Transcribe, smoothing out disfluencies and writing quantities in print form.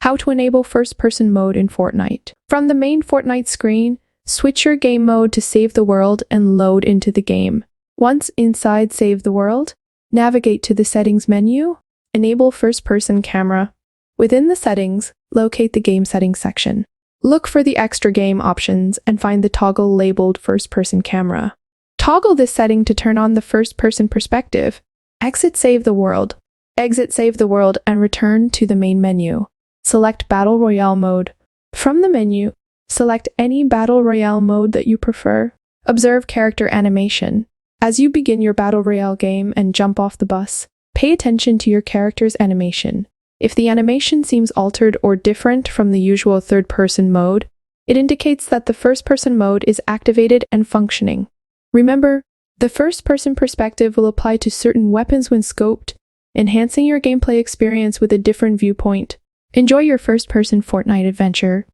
How to enable first-person mode in Fortnite. From the main Fortnite screen, switch your game mode to Save the World and load into the game. Once inside Save the World, navigate to the Settings menu, enable first-person camera. Within the settings, locate the Game Settings section. Look for the extra game options and find the toggle labeled First-Person Camera. Toggle this setting to turn on the first-person perspective. Exit Save the World. Exit Save the World and return to the main menu. Select Battle Royale mode. From the menu, select any Battle Royale mode that you prefer. Observe character animation. As you begin your Battle Royale game and jump off the bus, pay attention to your character's animation. If the animation seems altered or different from the usual third-person mode, it indicates that the first-person mode is activated and functioning. Remember, the first-person perspective will apply to certain weapons when scoped, enhancing your gameplay experience with a different viewpoint. Enjoy your first-person Fortnite adventure.